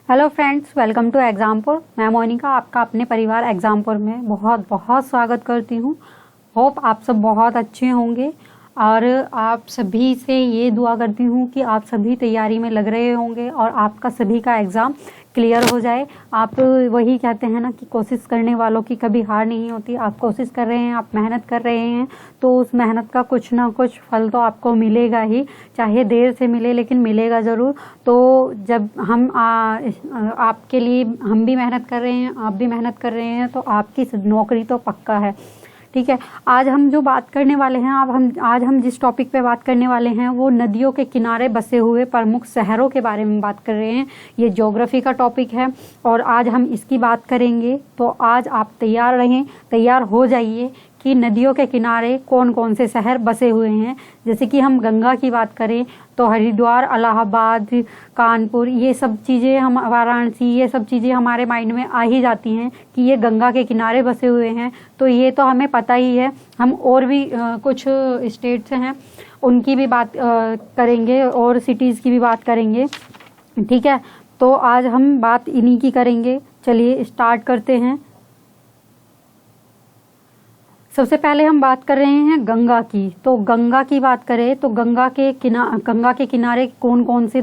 Hello friends, welcome to Exampur. मैं मोनिका आपका अपने परिवार एग्जामपुर में बहुत बहुत स्वागत करती हूँ। होप आप सब बहुत अच्छे होंगे और आप सभी से ये दुआ करती हूँ कि आप सभी तैयारी में लग रहे होंगे और आपका सभी का एग्ज़ाम क्लियर हो जाए। आप वही कहते हैं ना कि कोशिश करने वालों की कभी हार नहीं होती। आप कोशिश कर रहे हैं, आप मेहनत कर रहे हैं, तो उस मेहनत का कुछ ना कुछ फल तो आपको मिलेगा ही, चाहे देर से मिले लेकिन मिलेगा ज़रूर। तो जब हम आपके लिए हम भी मेहनत कर रहे हैं, आप भी मेहनत कर रहे हैं, तो आपकी नौकरी तो पक्का है। ठीक है, आज हम जो बात करने वाले हैं, आज हम जिस टॉपिक पे बात करने वाले हैं वो नदियों के किनारे बसे हुए प्रमुख शहरों के बारे में बात कर रहे हैं। ये ज्योग्राफी का टॉपिक है और आज हम इसकी बात करेंगे। तो आज आप तैयार रहें, तैयार हो जाइए कि नदियों के किनारे कौन कौन से शहर बसे हुए हैं। जैसे कि हम गंगा की बात करें तो हरिद्वार, इलाहाबाद, कानपुर, ये सब चीज़ें, हम वाराणसी, ये सब चीज़ें हमारे माइंड में आ ही जाती हैं कि ये गंगा के किनारे बसे हुए हैं। तो ये तो हमें पता ही है। हम और भी कुछ स्टेट्स हैं उनकी भी बात करेंगे और सिटीज़ की भी बात करेंगे। ठीक है, तो आज हम बात इन्हीं की करेंगे। चलिए स्टार्ट करते हैं। सबसे पहले हम बात कर रहे हैं गंगा की। तो गंगा की बात करें तो गंगा के किनारे कौन कौन से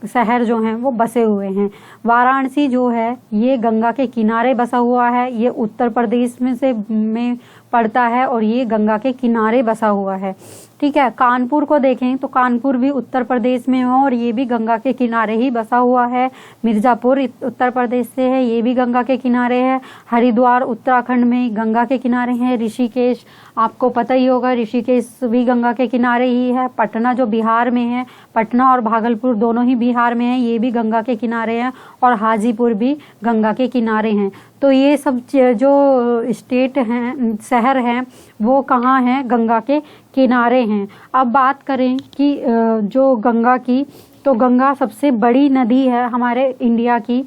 शहर जो हैं वो बसे हुए हैं। वाराणसी जो है ये गंगा के किनारे बसा हुआ है। ये उत्तर प्रदेश में पड़ता है और ये गंगा के किनारे बसा हुआ है। ठीक है, कानपुर को देखें तो कानपुर भी उत्तर प्रदेश में है और ये भी गंगा के किनारे ही बसा हुआ है। मिर्ज़ापुर उत्तर प्रदेश से है, ये भी गंगा के किनारे है। हरिद्वार उत्तराखंड में गंगा के किनारे है। ऋषिकेश आपको पता ही होगा, ऋषिकेश भी गंगा के किनारे ही है। पटना जो बिहार में है, पटना और भागलपुर दोनों ही बिहार में है, ये भी गंगा के किनारे हैं। और हाजीपुर भी गंगा के किनारे हैं। तो ये सब जो स्टेट हैं, शहर हैं, वो कहाँ हैं? गंगा के किनारे हैं। अब बात करें कि जो गंगा की, तो गंगा सबसे बड़ी नदी है हमारे इंडिया की।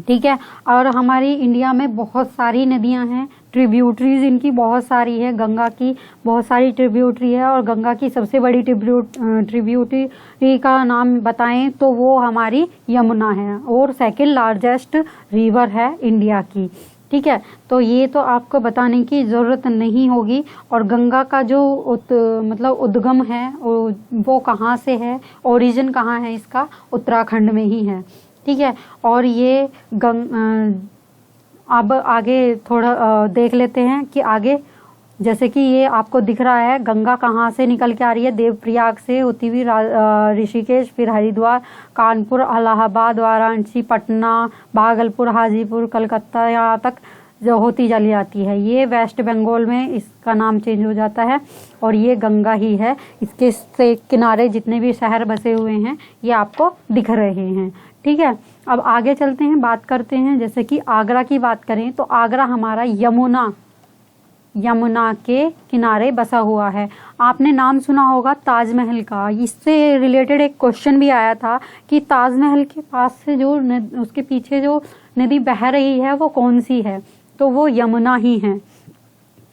ठीक है, और हमारी इंडिया में बहुत सारी नदियां हैं, ट्रिब्यूटरीज इनकी बहुत सारी है। गंगा की बहुत सारी ट्रिब्यूटरी है और गंगा की सबसे बड़ी ट्रिब्यूटरी का नाम बताएं तो वो हमारी यमुना है और सेकंड लार्जेस्ट रिवर है इंडिया की। ठीक है, तो ये तो आपको बताने की ज़रूरत नहीं होगी। और गंगा का जो उद्गम है वो कहाँ से है, ओरिजिन कहाँ है इसका? उत्तराखंड में ही है। ठीक है, और ये अब आगे थोड़ा देख लेते हैं कि आगे, जैसे कि ये आपको दिख रहा है गंगा कहाँ से निकल के आ रही है। देवप्रयाग से होती हुई ऋषिकेश, फिर हरिद्वार, कानपुर, इलाहाबाद, वाराणसी, पटना, भागलपुर, हाजीपुर, कलकत्ता, यहाँ तक जो होती चली जाती है। ये वेस्ट बंगाल में इसका नाम चेंज हो जाता है और ये गंगा ही है। इसके से किनारे जितने भी शहर बसे हुए हैं ये आपको दिख रहे हैं। ठीक है, अब आगे चलते हैं, बात करते हैं। जैसे कि आगरा की बात करें तो आगरा हमारा यमुना के किनारे बसा हुआ है। आपने नाम सुना होगा ताजमहल का। इससे रिलेटेड एक क्वेश्चन भी आया था कि ताजमहल के पास से जो उसके पीछे जो नदी बह रही है वो कौन सी है? तो वो यमुना ही है।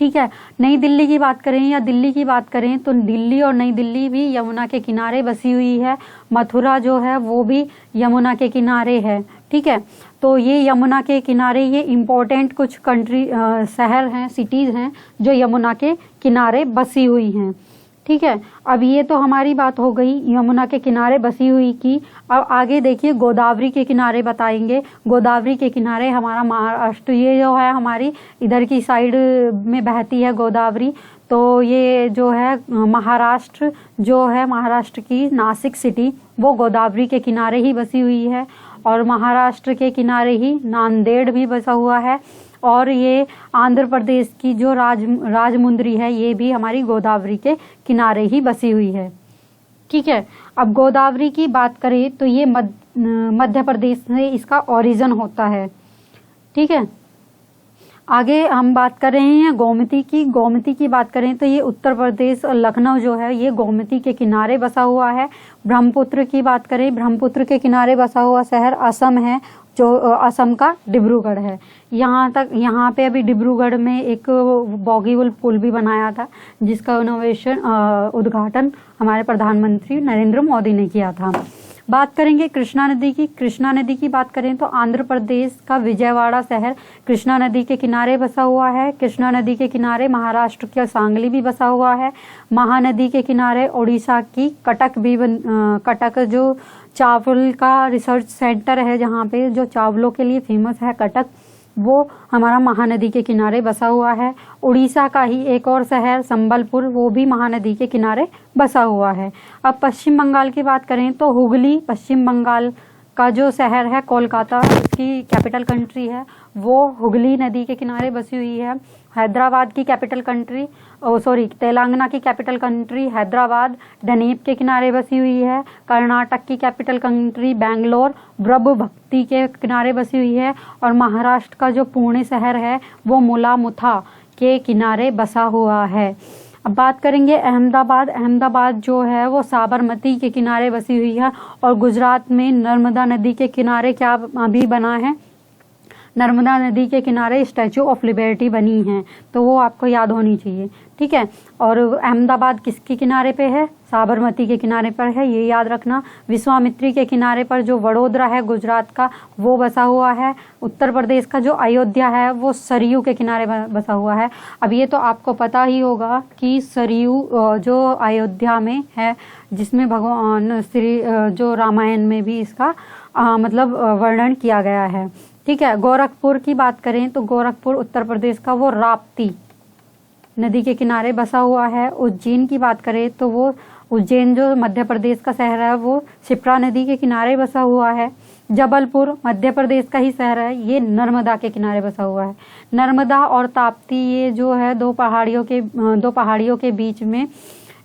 ठीक है, नई दिल्ली की बात करें या दिल्ली की बात करें तो दिल्ली और नई दिल्ली भी यमुना के किनारे बसी हुई है। मथुरा जो है वो भी यमुना के किनारे है। ठीक है, तो ये यमुना के किनारे ये इम्पोर्टेंट कुछ शहर हैं, सिटीज़ हैं जो यमुना के किनारे बसी हुई हैं। ठीक है, अब ये तो हमारी बात हो गई यमुना के किनारे बसी हुई की। अब आगे देखिए गोदावरी के किनारे बताएंगे। गोदावरी के किनारे हमारा महाराष्ट्र, ये जो है हमारी इधर की साइड में बहती है गोदावरी। तो ये जो है महाराष्ट्र, जो है महाराष्ट्र की नासिक सिटी, वो गोदावरी के किनारे ही बसी हुई है। और महाराष्ट्र के किनारे ही नांदेड़ भी बसा हुआ है। और ये आंध्र प्रदेश की जो राजमुंद्री है ये भी हमारी गोदावरी के किनारे ही बसी हुई है। ठीक है, अब गोदावरी की बात करें तो ये मध्य प्रदेश से इसका ओरिजिन होता है। ठीक है, आगे हम बात कर रहे हैं गोमती की। गोमती की बात करें तो ये उत्तर प्रदेश और लखनऊ जो है ये गोमती के किनारे बसा हुआ है। ब्रह्मपुत्र की बात करें, ब्रह्मपुत्र के किनारे बसा हुआ शहर असम है, जो असम का डिब्रूगढ़ है। यहाँ पे अभी डिब्रूगढ़ में एक बॉगीवुल पुल भी बनाया था जिसका उद्घाटन हमारे प्रधानमंत्री नरेंद्र मोदी ने किया था। बात करेंगे कृष्णा नदी की। कृष्णा नदी की बात करें तो आंध्र प्रदेश का विजयवाड़ा शहर कृष्णा नदी के किनारे बसा हुआ है। कृष्णा नदी के किनारे महाराष्ट्र का सांगली भी बसा हुआ है। महानदी के किनारे उड़ीसा की कटक भी कटक जो चावल का रिसर्च सेंटर है, जहाँ पे जो चावलों के लिए फेमस है कटक, वो हमारा महानदी के किनारे बसा हुआ है। उड़ीसा का ही एक और शहर संबलपुर, वो भी महानदी के किनारे बसा हुआ है। अब पश्चिम बंगाल की बात करें तो हुगली पश्चिम बंगाल का जो शहर है, कोलकाता उसकी कैपिटल कंट्री है, वो हुगली नदी के किनारे बसी हुई है। हैदराबाद की कैपिटल कंट्री तेलंगाना की कैपिटल कंट्री हैदराबाद डनेब के किनारे बसी हुई है। कर्नाटक की कैपिटल कंट्री बेंगलोर ब्रह्मभक्ति के किनारे बसी हुई है। और महाराष्ट्र का जो पुणे शहर है वो मुलामुथा के किनारे बसा हुआ है। अब बात करेंगे अहमदाबाद। अहमदाबाद जो है वो साबरमती के किनारे बसी हुई है। और गुजरात में नर्मदा नदी के किनारे क्या अभी बना है, नर्मदा नदी के किनारे स्टैचू ऑफ लिबर्टी बनी है, तो वो आपको याद होनी चाहिए, ठीक है। और अहमदाबाद किसके किनारे पे है, साबरमती के किनारे पर है, ये याद रखना। विश्वामित्री के किनारे पर जो वडोदरा है गुजरात का, वो बसा हुआ है। उत्तर प्रदेश का जो अयोध्या है वो सरयू के किनारे बसा हुआ है। अब ये तो आपको पता ही होगा कि सरयू जो अयोध्या में है, जिसमें भगवान श्री जो रामायण में भी इसका मतलब वर्णन किया गया है, ठीक है। गोरखपुर की बात करें तो गोरखपुर उत्तर प्रदेश का वो राप्ती नदी के किनारे बसा हुआ है। उज्जैन की बात करें तो वो उज्जैन जो मध्य प्रदेश का शहर है वो शिप्रा नदी के किनारे बसा हुआ है। जबलपुर मध्य प्रदेश का ही शहर है, ये नर्मदा के किनारे बसा हुआ है। नर्मदा और ताप्ती ये जो है दो पहाड़ियों के बीच में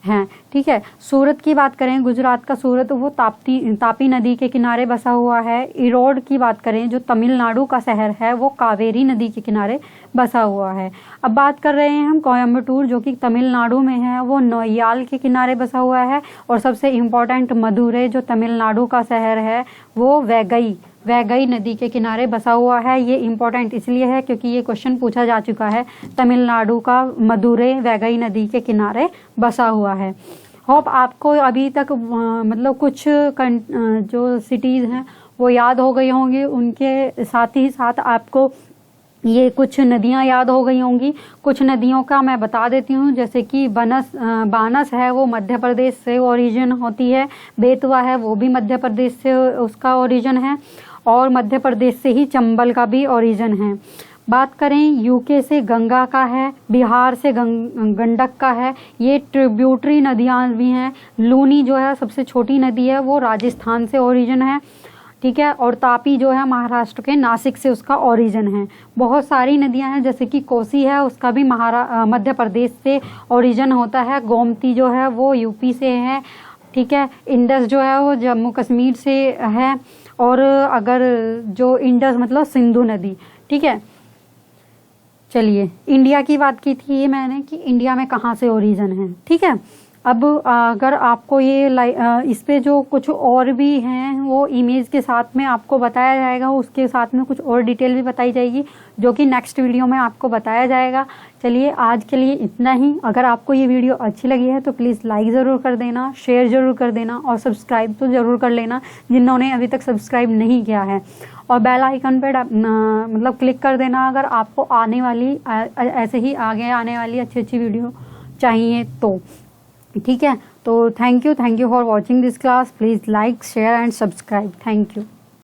हैं, ठीक है। सूरत की बात करें, गुजरात का सूरत, वो तापी नदी के किनारे बसा हुआ है। इरोड की बात करें जो तमिलनाडु का शहर है, वो कावेरी नदी के किनारे बसा हुआ है। अब बात कर रहे हैं हम कोयम्बटूर जो कि तमिलनाडु में है, वो नोयाल के किनारे बसा हुआ है। और सबसे इम्पोर्टेंट मदुरै जो तमिलनाडु का शहर है, वो वैगई नदी के किनारे बसा हुआ है। ये इम्पोर्टेंट इसलिए है क्योंकि ये क्वेश्चन पूछा जा चुका है। तमिलनाडु का मदुरै वैगई नदी के किनारे बसा हुआ है। होप आपको अभी तक मतलब कुछ जो सिटीज़ हैं वो याद हो गई होंगी, उनके साथ ही साथ आपको ये कुछ नदियाँ याद हो गई होंगी। कुछ नदियों का मैं बता देती हूँ, जैसे कि बानस है वो मध्य प्रदेश से ओरिजिन होती है। बेतवा है वो भी मध्य प्रदेश से उसका ओरिजिन है। और मध्य प्रदेश से ही चंबल का भी ओरिजिन है। बात करें यूके से गंगा का है, बिहार से गंडक का है। ये ट्रिब्यूटरी नदियाँ भी हैं। लूनी जो है सबसे छोटी नदी है, वो राजस्थान से ओरिजिन है, ठीक है। और तापी जो है महाराष्ट्र के नासिक से उसका ओरिजिन है। बहुत सारी नदियां हैं, जैसे कि कोसी है उसका भी मध्य प्रदेश से ओरिजिन होता है। गोमती जो है वो यूपी से है, ठीक है। इंडस जो है वो जम्मू कश्मीर से है। और अगर जो इंडस मतलब सिंधु नदी, ठीक है। चलिए इंडिया की बात की थी ये मैंने कि इंडिया में कहाँ से ओरिजिन है, ठीक है। अब अगर आपको ये इस पे जो कुछ और भी हैं वो इमेज के साथ में आपको बताया जाएगा, उसके साथ में कुछ और डिटेल भी बताई जाएगी जो कि नेक्स्ट वीडियो में आपको बताया जाएगा। चलिए आज के लिए इतना ही। अगर आपको ये वीडियो अच्छी लगी है तो प्लीज़ लाइक ज़रूर कर देना, शेयर ज़रूर कर देना और सब्सक्राइब तो ज़रूर कर लेना जिन्होंने अभी तक सब्सक्राइब नहीं किया है। और बेल आइकन पर मतलब क्लिक कर देना अगर आपको आने वाली ऐसे ही आगे आने वाली अच्छी वीडियो चाहिए तो, ठीक है। तो thank you for watching this class. Please like share and subscribe. Thank you.